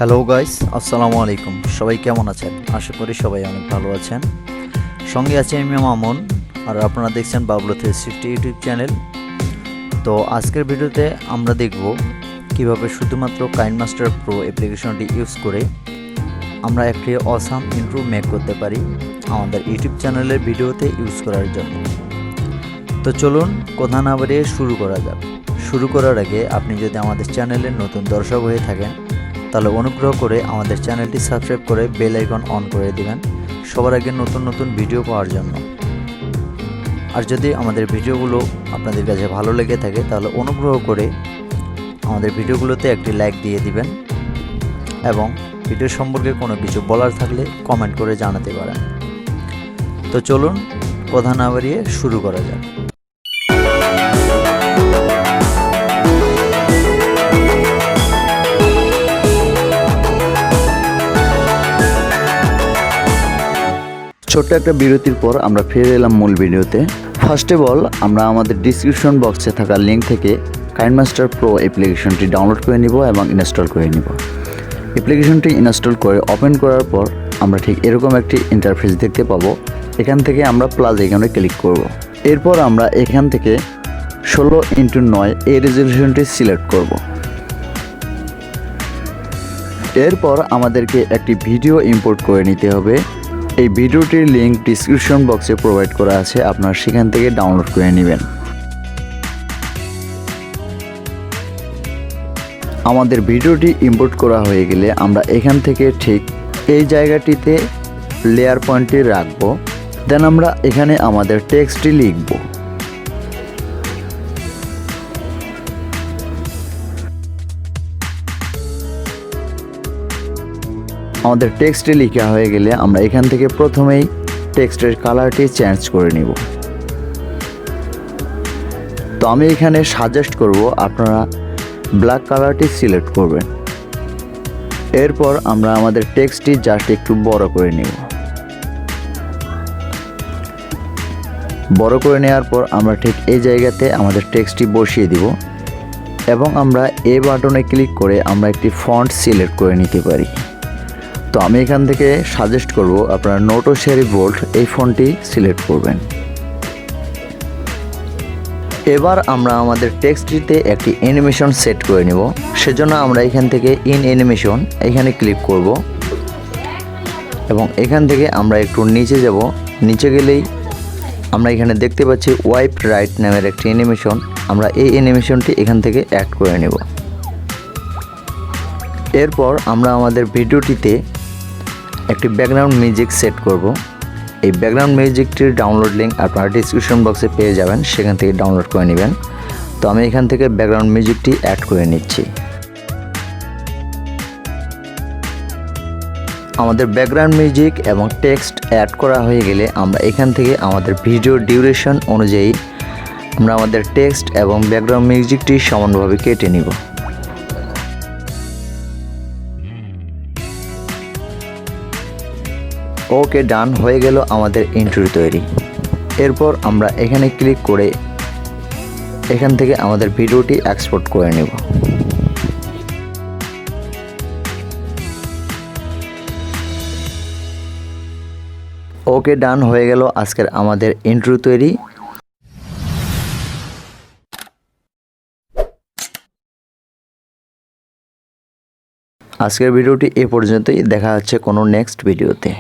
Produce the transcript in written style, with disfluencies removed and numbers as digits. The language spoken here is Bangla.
হ্যালো গাইস, আসসালামু আলাইকুম। সবাই কেমন আছেন? আশা করি সবাই অনেক ভালো আছেন। সঙ্গে আছে আমি মামুন, আর আপনারা দেখছেন Bablu360 ইউটিউব চ্যানেল। তো আজকের ভিডিওতে আমরা দেখব কিভাবে শুধুমাত্র KineMaster Pro অ্যাপ্লিকেশনটি ইউজ করে আমরা একটি অসাম ইন্ট্রো মেক করতে পারি আমাদের ইউটিউব চ্যানেলের ভিডিওতে ইউজ করার জন্য। তো চলুন কথা না বাড়িয়ে শুরু করা যাক। শুরু করার আগে আপনি যদি আমাদের চ্যানেলের নতুন দর্শক হয়ে থাকেন তাহলে অনুগ্রহ করে আমাদের চ্যানেলটি সাবস্ক্রাইব করে বেল আইকন অন করে দিবেন সবার আগে নতুন নতুন ভিডিও পাওয়ার জন্য। আর যদি আমাদের ভিডিওগুলো আপনাদের কাছে ভালো লেগে থাকে তাহলে অনুগ্রহ করে আমাদের ভিডিওগুলোতে একটি লাইক দিয়ে দিবেন এবং ভিডিও সম্পর্কে কোনো কিছু বলার থাকলে কমেন্ট করে জানাতে পারেন। তো চলুন কথা না বাড়িয়ে শুরু করা যাক। ছোট্ট একটা বিরতির পর আমরা ফিরে এলাম মূল ভিডিওতে। ফার্স্ট অফ অল আমরা আমাদের ডিসক্রিপশন বক্সে থাকা লিঙ্ক থেকে KineMaster Pro অ্যাপ্লিকেশনটি ডাউনলোড করে নিব এবং ইনস্টল করে নিব। অ্যাপ্লিকেশনটি ইনস্টল করে ওপেন করার পর আমরা ঠিক এরকম একটি ইন্টারফেস দেখতে পাবো। এখান থেকে আমরা প্লাস আইকনে ক্লিক করব। এরপর আমরা এখান থেকে 16:9 এই রেজলিউশনটি সিলেক্ট করব। এরপর আমাদেরকে একটি ভিডিও ইম্পোর্ট করে নিতে হবে। এই ভিডিওটির লিঙ্ক ডিসক্রিপশন বক্সে প্রোভাইড করা আছে, আপনারা সেখান থেকে ডাউনলোড করে নেবেন। আমাদের ভিডিওটি ইম্পোর্ট করা হয়ে গেলে আমরা এখান থেকে ঠিক এই জায়গাটিতে লেয়ার পয়েন্টটি রাখব। দেন আমরা এখানে আমাদের টেক্সটটি লিখব। আমাদের টেক্সটে লেখা হয়ে গেলে আমরা এখান থেকে প্রথমেই টেক্সটের কালারটি চেঞ্জ করে নিব। তো আমি এখানে সাজেস্ট করব আপনারা ব্ল্যাক কালারটি সিলেক্ট করবেন। এরপর আমরা আমাদের টেক্সটটি জাস্ট একটু বড় করে নিব। বড় করে নেওয়ার পর আমরা ঠিক এই জায়গাতে আমাদের টেক্সটটি বসিয়ে দিব এবং আমরা এই বাটনে ক্লিক করে আমরা একটি ফন্ট সিলেক্ট করে নিতে পারি। তো আমি এখান থেকে সাজেস্ট করব আপনারা নোটো শেরি বোল্ড এই ফন্টটি সিলেক্ট করবেন। এবার আমরা আমাদের টেক্সটটিতে একটি অ্যানিমেশন সেট করে নেব। সেজন্য আমরা এখান থেকে ইন অ্যানিমেশন এখানে ক্লিক করব এবং এখান থেকে আমরা একটু নিচে যাব। নিচে গেলেই আমরা এখানে দেখতে পাচ্ছি ওয়াইপ রাইট নামের একটি অ্যানিমেশন। আমরা এই অ্যানিমেশনটি এখান থেকে অ্যাড করে নেব। এরপর আমরা আমাদের ভিডিওটিতে একটি ব্যাকগ্রাউন্ড মিউজিক সেট করব। এই ব্যাকগ্রাউন্ড মিউজিকটির ডাউনলোড লিঙ্ক আপনারা ডিসক্রিপশন বক্সে পেয়ে যাবেন, সেখান থেকে ডাউনলোড করে নেবেন। তো আমি এখান থেকে ব্যাকগ্রাউন্ড মিউজিকটি অ্যাড করে নিচ্ছি। আমাদের ব্যাকগ্রাউন্ড মিউজিক এবং টেক্সট অ্যাড করা হয়ে গেলে আমরা এখান থেকে আমাদের ভিডিও ডিউরেশন অনুযায়ী আমরা আমাদের টেক্সট এবং ব্যাকগ্রাউন্ড মিউজিকটি সমানভাবে কেটে নিব। ওকে, ডান হয়ে গেল আমাদের ইন্ট্রো তৈরি। এরপর আমরা এখানে ক্লিক করে এখান থেকে আমাদের ভিডিওটি এক্সপোর্ট করে নেব। ওকে, ডান হয়ে গেল আজকের আমাদের ইন্ট্রো তৈরি। আজকের ভিডিওটি এ পর্যন্তই, দেখা হচ্ছে কোনো নেক্সট ভিডিওতে।